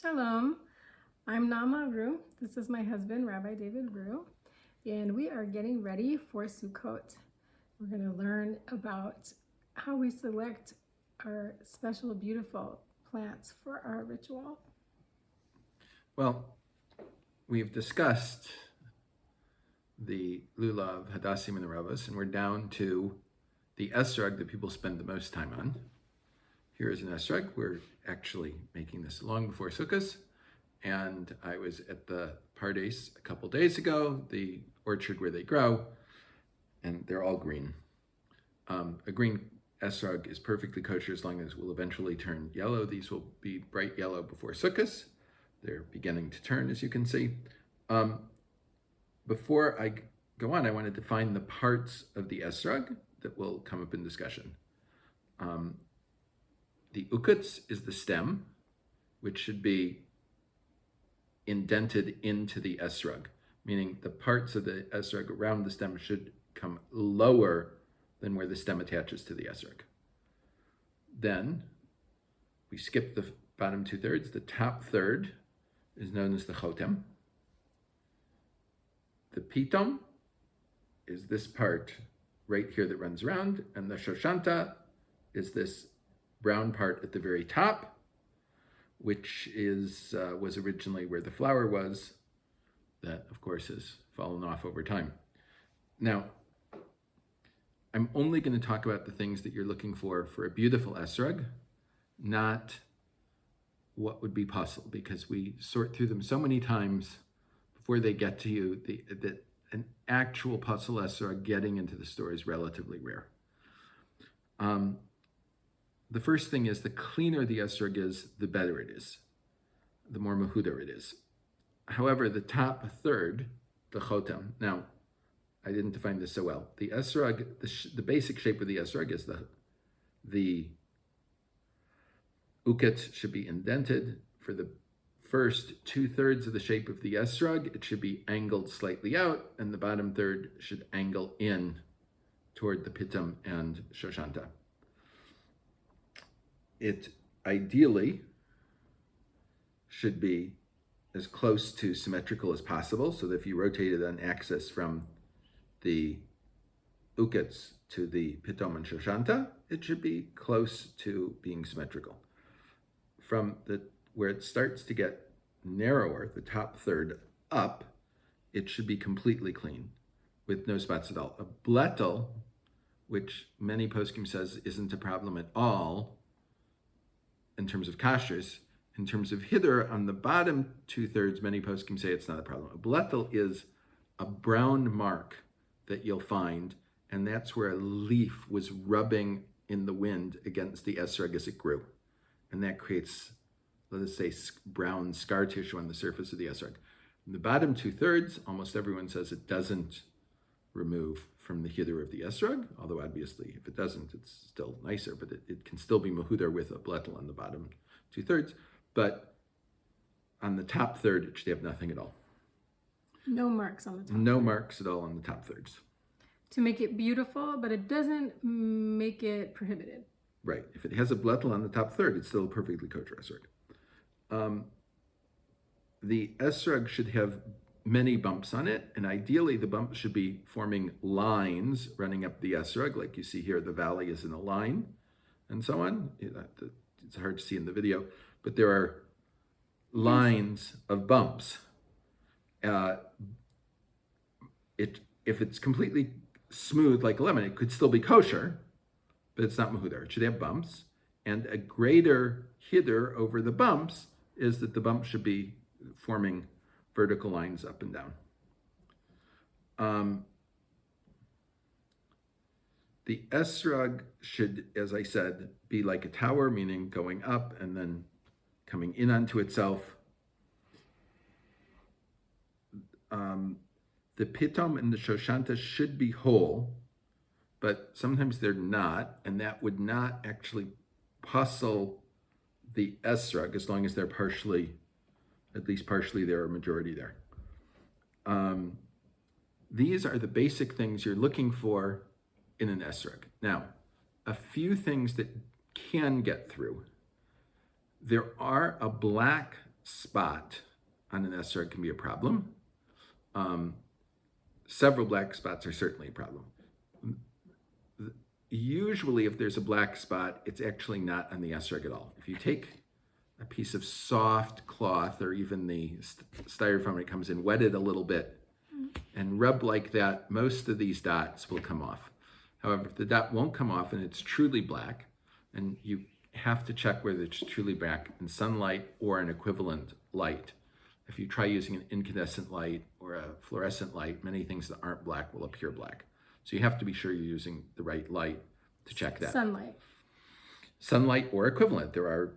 Shalom, I'm Nama Ru. This is my husband, Rabbi David Ru, and we are getting ready for Sukkot. We're going to learn about how we select our special, beautiful plants for our ritual. Well, we've discussed the lulav, hadassim, and the ravas, and we're down to the esrog that people spend the most time on. Here is an esrog. We're actually making this long before Sukkot, and I was at the Pardes a couple days ago, the orchard where they grow, and they're all green. A green esrog is perfectly kosher as long as it will eventually turn yellow. These will be bright yellow before Sukkot. They're beginning to turn, as you can see. Before I go on, I want to define the parts of the esrog that will come up in discussion. The ukutz is the stem, which should be indented into the esrog, meaning the parts of the esrog around the stem should come lower than where the stem attaches to the esrog. Then we skip the bottom 2/3. The top third is known as the chotem. The pitom is this part right here that runs around, and the shoshanta is this brown part at the very top, which was originally where the flower was. That, of course, has fallen off over time. Now, I'm only going to talk about the things that you're looking for a beautiful esrog, not what would be possible, because we sort through them so many times before they get to you that an actual puzzle esrog getting into the store is relatively rare. The first thing is, the cleaner the esrog is, the better it is, the more mahudar it is. However, the top third, the chotem. Now, I didn't define this so well. The esrog, the basic shape of the esrog is the uketz should be indented. For the first 2/3 of the shape of the esrog, it should be angled slightly out, and the bottom third should angle in toward the pitum and shoshanta. It ideally should be as close to symmetrical as possible, so that if you rotate it on axis from the uketz to the pitom and shoshanta, it should be close to being symmetrical. From where it starts to get narrower, the top third up, it should be completely clean with no spots at all. A blettel, which many poskim says isn't a problem at all in terms of kashrus, in terms of hiddur, on the bottom 2/3, many poskim say it's not a problem. A blettel is a brown mark that you'll find, and that's where a leaf was rubbing in the wind against the esrog as it grew. And that creates, let us say, brown scar tissue on the surface of the esrog. In the bottom 2/3, almost everyone says it doesn't remove from the hiddur of the esrog, although obviously if it doesn't, it's still nicer, but it can still be mahudar with a blettel on the bottom 2/3. But on the top third, it should have nothing at all. No marks on the top. No marks at all on the top thirds. To make it beautiful, but it doesn't make it prohibited. Right. If it has a blettel on the top third, it's still a perfectly kosher esrog. The esrog should have many bumps on it, and ideally the bumps should be forming lines running up the esrog, like you see here. The valley is in a line, and so on. It's hard to see in the video, but there are lines of bumps. If it's completely smooth like a lemon, it could still be kosher, but it's not mahudar. It should have bumps, and a greater hiddur over the bumps is that the bumps should be forming vertical lines up and down. The esrog should, as I said, be like a tower, meaning going up and then coming in onto itself. The pitom and the shoshanta should be whole, but sometimes they're not, and that would not actually puzzle the esrog as long as they're at least partially there or majority there. These are the basic things you're looking for in an esrog. Now, a few things that can get through. There are a black spot on an esrog can be a problem. Several black spots are certainly a problem. Usually, if there's a black spot, it's actually not on the esrog at all. If you take a piece of soft cloth or even the styrofoam when it comes in, wet it a little bit and rub like that, most of these dots will come off. However, if the dot won't come off and it's truly black, and you have to check whether it's truly black in sunlight or an equivalent light. If you try using an incandescent light or a fluorescent light, many things that aren't black will appear black. So you have to be sure you're using the right light to check that. Sunlight or equivalent. There are,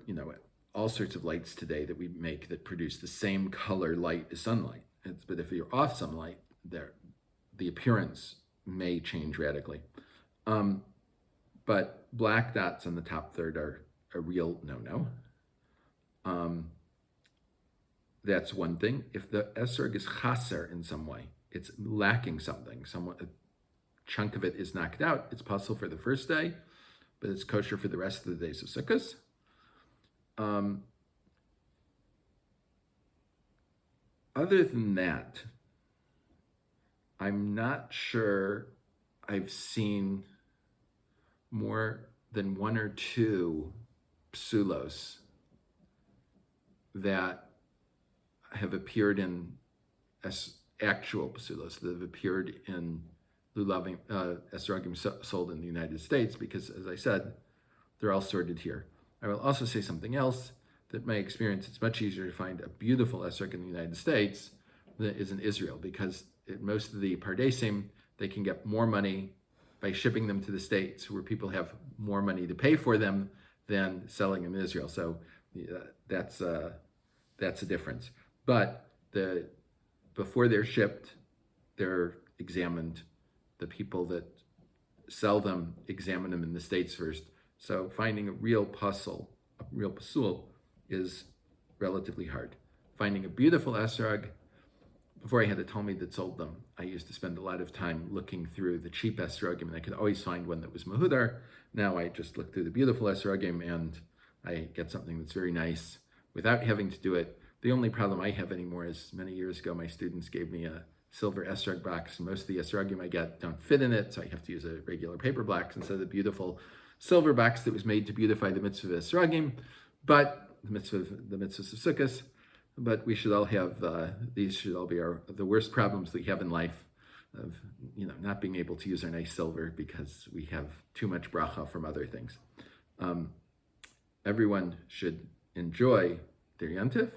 all sorts of lights today that we make that produce the same color light as sunlight. But if you're off sunlight, the appearance may change radically. But black dots on the top third are a real no-no. That's one thing. If the esrog is chaser in some way, it's lacking something, a chunk of it is knocked out, it's possible for the first day, but it's kosher for the rest of the days of Sukkot. Other than that, I'm not sure I've seen more than one or two psulos that have appeared in actual psulos that have appeared in lulavim, esrogim sold in the United States, because, as I said, they're all sorted here. I will also say something else, that my experience, it's much easier to find a beautiful esrog in the United States than it is in Israel, because most of the pardesim, they can get more money by shipping them to the States, where people have more money to pay for them than selling them in Israel. So that's a difference. But before they're shipped, they're examined. The people that sell them examine them in the States first. So finding a real pasul is relatively hard. Finding a beautiful esrog, before I had a Talmud that sold them, I used to spend a lot of time looking through the cheap esrogim, and I could always find one that was mahudar. Now I just look through the beautiful esrogim and I get something that's very nice without having to do it. The only problem I have anymore is, many years ago, my students gave me a silver esrog box, and most of the esrogim I get don't fit in it, so I have to use a regular paper box instead of the beautiful silver box that was made to beautify the mitzvah of esrogim, but the mitzvahs of Sukkot. But we should all have, these should all be the worst problems that we have in life, of not being able to use our nice silver because we have too much bracha from other things. Everyone should enjoy their yontif,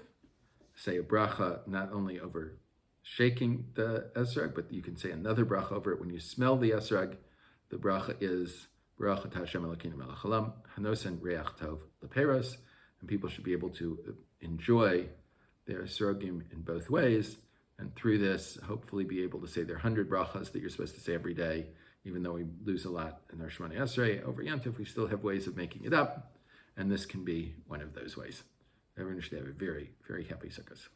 say a bracha not only over shaking the esrog, but you can say another bracha over it when you smell the esrog. The bracha is Baruch Atah Hashem Elokeinu melech haolam, hanosen reach tov leperos, and people should be able to enjoy their esrogim in both ways, and through this, hopefully be able to say their 100 brachas that you're supposed to say every day. Even though we lose a lot in our Shemona Esrei over Yontif, we still have ways of making it up, and this can be one of those ways. Everyone should have a very, very happy Sukkot.